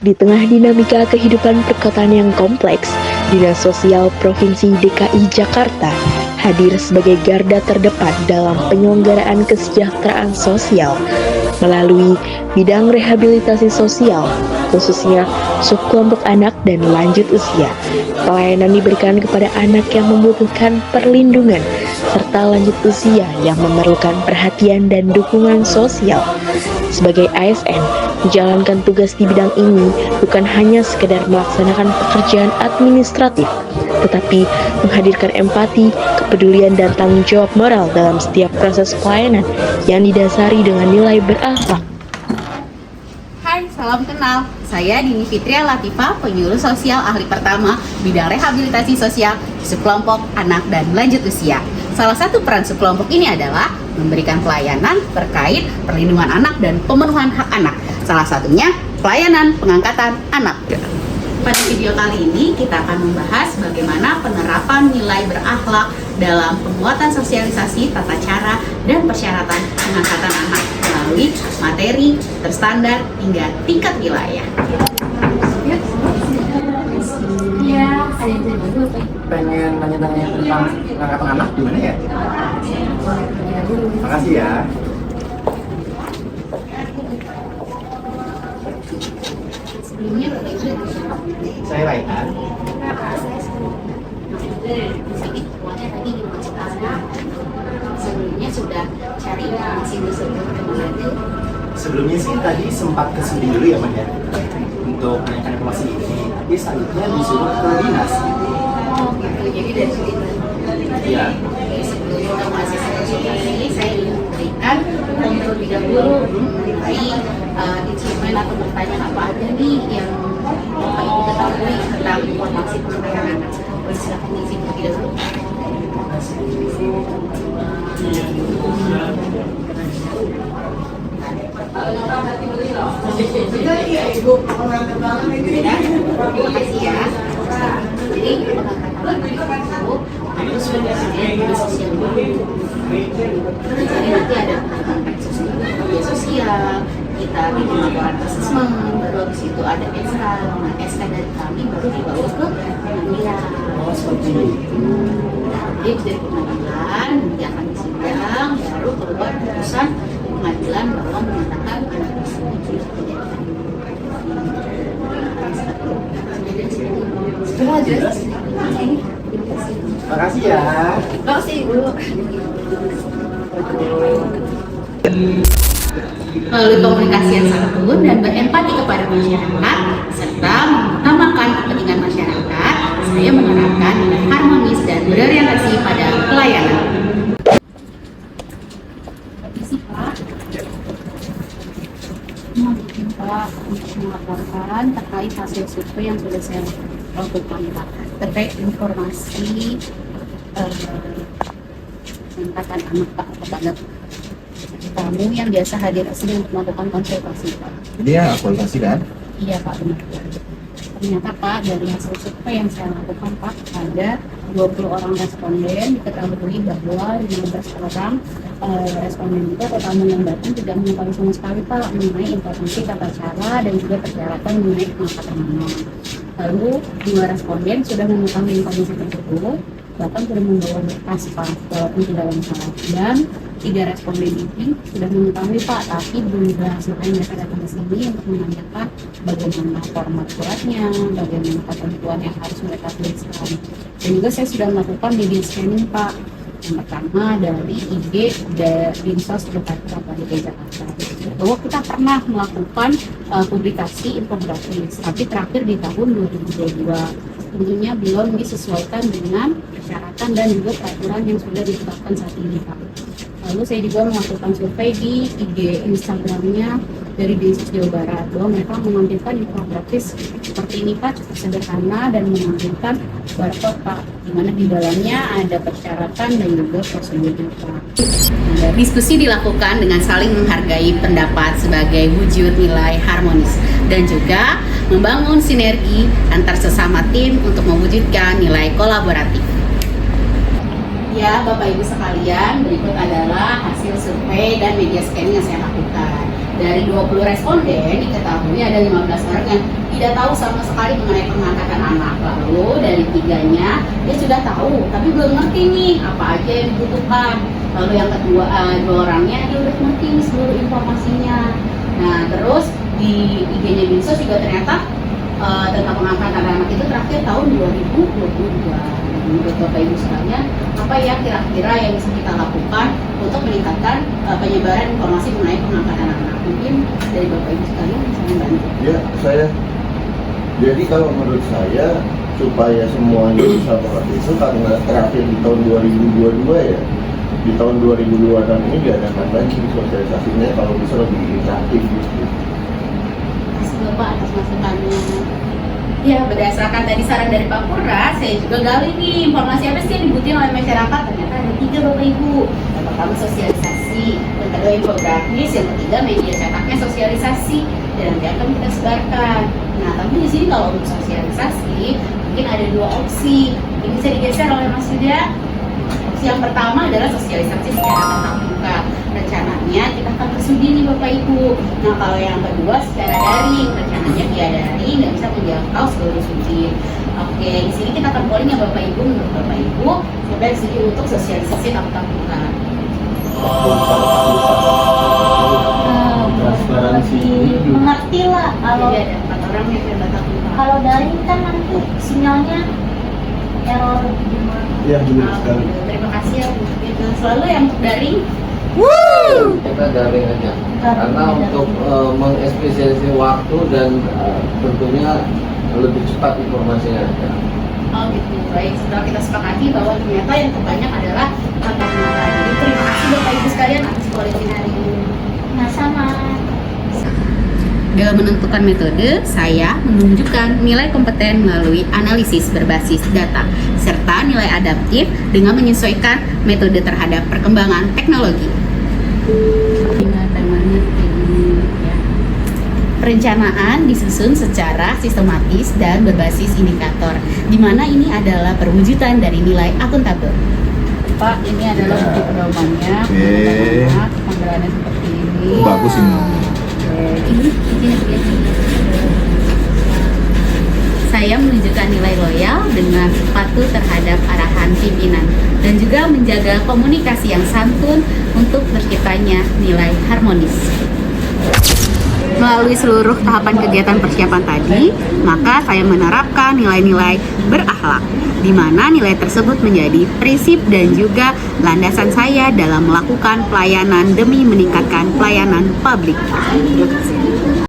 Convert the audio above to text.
Di tengah dinamika kehidupan perkotaan yang kompleks, Dinas Sosial Provinsi DKI Jakarta hadir sebagai garda terdepan dalam penyelenggaraan kesejahteraan sosial melalui bidang rehabilitasi sosial, khususnya subkelompok anak dan lanjut usia. Pelayanan diberikan kepada anak yang membutuhkan perlindungan serta lanjut usia yang memerlukan perhatian dan dukungan sosial. Sebagai ASN, menjalankan tugas di bidang ini bukan hanya sekedar melaksanakan pekerjaan administratif, tetapi menghadirkan empati, kepedulian, dan tanggung jawab moral dalam setiap proses pelayanan yang didasari dengan nilai berakhlak. Hai, salam kenal. Saya Dini Fitria Latifah, penyuluh sosial ahli pertama bidang rehabilitasi sosial subkelompok anak dan lanjut usia. Salah satu peran subkelompok ini adalah memberikan pelayanan terkait perlindungan anak dan pemenuhan hak anak. Salah satunya pelayanan pengangkatan anak. Pada video kali ini kita akan membahas bagaimana penerapan nilai berakhlak dalam penguatan sosialisasi tata cara dan persyaratan pengangkatan anak melalui materi, terstandar, hingga tingkat wilayah. Pengen nanya-nanya tentang pengangkatan anak gimana ya? Makasih ya. Sebelumnya Saya Raihan. sebelumnya sudah cari informasi dulu. Sebelumnya sih tadi sempat kesini dulu ya, Man ya, untuk menanyakan informasi ini. Tapi selanjutnya disuruh ke dinas. Oh gitu, jadi dari situ. Iya. Sebelum informasi ini saya ingin memberikan terlebih dahulu mengenai instrumen atau pertanyaan apa aja nih yang Bapak Ibu ketahui tentang informasi pengendalian anak. Silakan diisi terlebih dahulu. Terima kasih ya. Jadi pengangkatan anak itu sudah dinas sosial dulu. Jadi nanti ada media sosial, kita bikin laporan asesmen, baru habis itu ada SK. Nah, SK dari kami baru dibawa ke pengadilan. Oh, seperti itu. Jadi dari pengadilan nanti akan disidang, baru keluar putusan pengadilan bahwa menyatakan anak tersebut tidak menjadi. Sudah jelas. Makasih ya. Makasih Bu. Melalui komunikasi yang santun dan berempati kepada masyarakat serta mengutamakan kepentingan masyarakat, saya menerapkan nilai harmonis dan berorientasi pada pelayanan. Pak, untuk melaporkan terkait hasil survei yang sudah saya lakukan Pak, terkait informasi pengangkatan anak Pak kepada tamu yang biasa hadir asli untuk melakukan konsultasi Pak. Jadi ya aktualisasi kan? Iya Pak, benar. Ternyata Pak, dari hasil survei yang saya lakukan Pak, ada 20 orang responden diketahui bahwa 15 orang responden itu atau tamu yang datang tidak mengetahui sama sekali Pak mengenai informasi tata cara dan juga persyaratan mengenai pengangkatan anak. Lalu 2 responden sudah mengetahui informasi tersebut, bahkan sudah membawa berkas Pak walaupun tidak lengkap, dan 3 responden ini sudah mengetahui Pak, tapi belum berhasilkan mereka datang ke sini untuk menanyakan bagaimana format suratnya, bagaimana ketentuan yang harus mereka tuliskan. Dan juga saya sudah melakukan media scanning Pak, yang pertama dari IG Dinsos Jakarta DKI Jakarta, bahwa kita pernah melakukan publikasi infografis, tapi terakhir di tahun 2022. Tentunya belum disesuaikan dengan persyaratan dan juga peraturan yang sudah ditetapkan saat ini Pak. Lalu saya juga melakukan survei di IG Instagramnya dari Dinsos Jawa Barat, bahwa mereka menampilkan infografis seperti ini Pak, cukup sederhana dan menampilkan barcode Pak, di mana di dalamnya ada persyaratan dan juga prosedurnya Pak. Diskusi dilakukan dengan saling menghargai pendapat sebagai wujud nilai harmonis dan juga membangun sinergi antar sesama tim untuk mewujudkan nilai kolaboratif. Ya, Bapak Ibu sekalian, berikut adalah hasil survei dan media scanning yang saya lakukan. Dari 20 responden diketahui ada 15 orang yang tidak tahu sama sekali mengenai pengangkatan anak. Lalu dari 3-nya dia sudah tahu, tapi belum ngerti nih apa aja yang dibutuhkan. Lalu yang kedua, 2 orangnya dia udah ngerti nih seluruh informasinya. Nah terus di IG-nya Dinsos juga ternyata tentang pengangkatan anak itu terakhir tahun 2022. Menurut Bapak Ibu sekalian, apa ya kira-kira yang bisa kita lakukan untuk meningkatkan penyebaran informasi mengenai pengangkatan anak? Mungkin dari Bapak Ibu sekalian bisa membantu. Ya, jadi kalau menurut saya supaya semuanya bisa mengerti itu karena terakhir di tahun 2022 ya, di tahun 2026 ini diadakan lagi sosialisasinya kalau bisa lebih interaktif gitu. Terima kasih Bapak atas masukannya. Ya, berdasarkan tadi saran dari Pak Purra, saya juga gali nih informasi apa sih yang dibutuhin oleh masyarakat. Ternyata ada 3 Bapak Ibu. Yang pertama sosialisasi, yang kedua infografis, yang ketiga media cetaknya sosialisasi, dan nanti akan kita sebarkan. Nah, tapi di sini kalau untuk sosialisasi mungkin ada 2 opsi. Ini bisa digeser oleh Mas Yuda. Opsi yang pertama adalah sosialisasi secara tatap muka. Rencananya kita akan bersudi nih Bapak Ibu. Nah kalau yang kedua secara daring, rencananya via daring nggak bisa menjangkau seluruh sudin. Oke, di sini kita akan polling ya Bapak Ibu, menurut Bapak Ibu sudah disini untuk sosialisasi tatap muka. Transparansi ini Mengerti lah kalau Jadi ada 4 orang yang sudah tatap muka. kalau daring kan nanti sinyalnya error gimana? ya benar sekali. Terima kasih ya Bu. Itu selalu yang untuk daring. Kita daring aja karena untuk mengespesialisasi waktu dan tentunya lebih cepat informasinya. Oh gitu, baik. Setelah kita sepakati bahwa ternyata yang terbanyak adalah tatap muka. Jadi terima kasih Bapak Ibu sekalian atas polling hari ini. Nah sama Dalam menentukan metode, saya menunjukkan nilai kompeten melalui analisis berbasis data, serta nilai adaptif dengan menyesuaikan metode terhadap perkembangan teknologi. Temanya ini ya. Perencanaan disusun secara sistematis dan berbasis indikator, di mana ini adalah perwujudan dari nilai akuntabel. Pak, ini adalah bukti pedomannya, penggunaannya seperti ini. Bagus ini. Ini saya menunjukkan nilai loyal dengan patuh terhadap arahan pimpinan dan juga menjaga komunikasi yang santun untuk terciptanya nilai harmonis. Melalui seluruh tahapan kegiatan persiapan tadi, maka saya menerapkan nilai-nilai berakhlak, di mana nilai tersebut menjadi prinsip dan juga landasan saya dalam melakukan pelayanan demi meningkatkan pelayanan publik. Terima kasih.